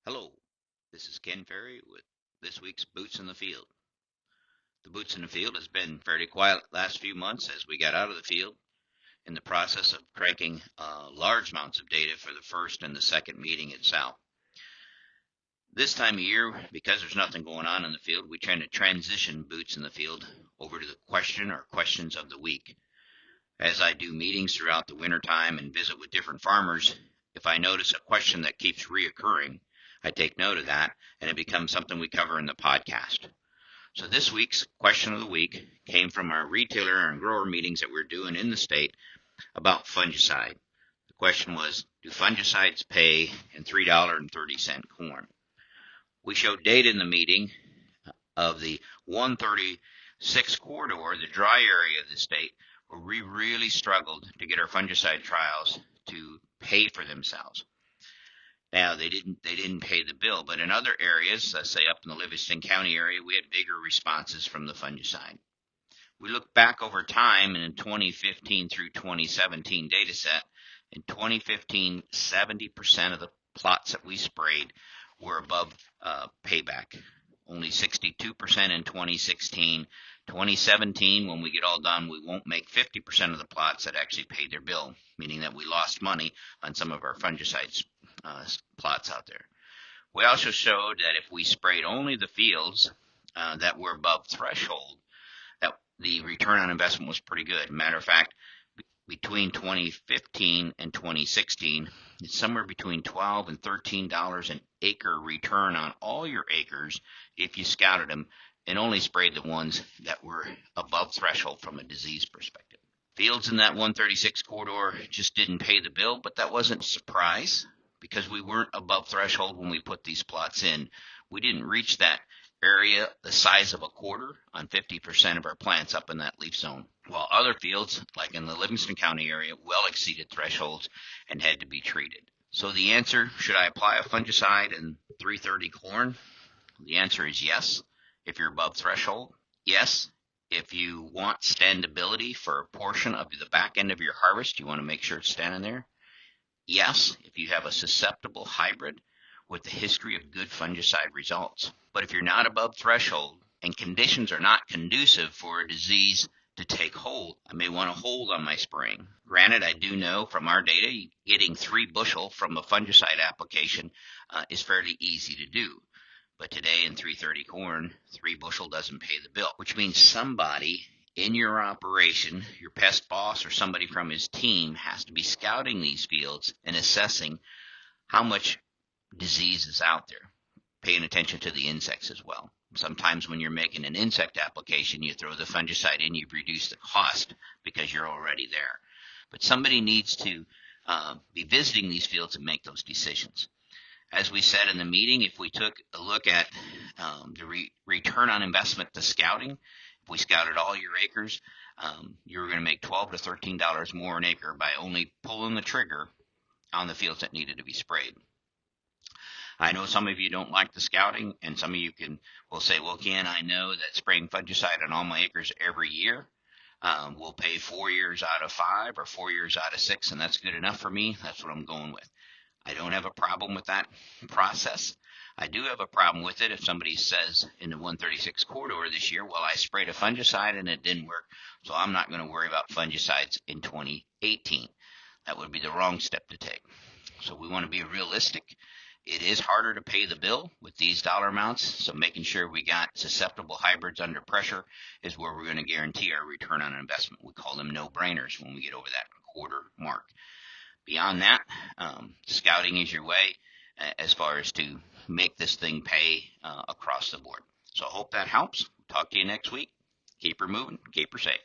Hello, this is Ken Ferry with this week's Boots in the Field. The Boots in the Field has been fairly quiet last few months as we got out of the field in the process of cranking large amounts of data for the first and the second meeting at South. This time of year, because there's nothing going on in the field, we try to transition Boots in the Field over to the question or questions of the week. As I do meetings throughout the wintertime and visit with different farmers, if I notice a question that keeps reoccurring, I take note of that, and it becomes something we cover in the podcast. So this week's question of the week came from our retailer and grower meetings that we're doing in the state about fungicide. The question was, do fungicides pay in $3.30 corn? We showed data in the meeting of the 136 corridor, the dry area of the state, where we really struggled to get our fungicide trials to pay for themselves. Now they didn't pay the bill, but in other areas, let's say up in the Livingston County area, we had bigger responses from the fungicide. We look back over time in 2015 through 2017 data set. In 2015, 70% of the plots that we sprayed were above payback. Only 62% in 2016. 2017, when we get all done, we won't make 50% of the plots that actually paid their bill, meaning that we lost money on some of our fungicide plots out there. We also showed that if we sprayed only the fields that were above threshold, that the return on investment was pretty good. Matter of fact, between 2015 and 2016, it's somewhere between $12 and $13 an acre return on all your acres if you scouted them and only sprayed the ones that were above threshold from a disease perspective. Fields in that 136 corridor just didn't pay the bill, but that wasn't a surprise because we weren't above threshold when we put these plots in. We didn't reach that area the size of a quarter on 50% of our plants up in that leaf zone, while other fields, like in the Livingston County area, well exceeded thresholds and had to be treated. So the answer, should I apply a fungicide in 330 corn? The answer is yes, if you're above threshold. Yes, if you want standability for a portion of the back end of your harvest, you want to make sure it's standing there. Yes, if you have a susceptible hybrid with a history of good fungicide results. But if you're not above threshold and conditions are not conducive for a disease to take hold, I may want to hold on my spraying. Granted, I do know from our data, getting 3 bushel from a fungicide application is fairly easy to do. But today in 330 corn, 3 bushel doesn't pay the bill, which means somebody in your operation, your pest boss or somebody from his team has to be scouting these fields and assessing how much disease is out there, paying attention to the insects as well. Sometimes when you're making an insect application, you throw the fungicide in, you reduce the cost because you're already there. But somebody needs to be visiting these fields and make those decisions. As we said in the meeting, if we took a look at the return on investment to scouting, if we scouted all your acres, you were going to make $12 to $13 more an acre by only pulling the trigger on the fields that needed to be sprayed. I know some of you don't like the scouting, and some of you will say, well, Ken, I know that spraying fungicide on all my acres every year will pay 4 years out of 5 or 4 years out of 6, and that's good enough for me. That's what I'm going with. I don't have a problem with that process. I do have a problem with it if somebody says in the 136 corridor this year, well, I sprayed a fungicide and it didn't work, so I'm not going to worry about fungicides in 2018. That would be the wrong step to take. So we want to be realistic. It is harder to pay the bill with these dollar amounts, so making sure we got susceptible hybrids under pressure is where we're going to guarantee our return on investment. We call them no-brainers when we get over that quarter mark. Beyond that, scouting is your way as far as to make this thing pay across the board. So I hope that helps. Talk to you next week. Keep her moving. Keep her safe.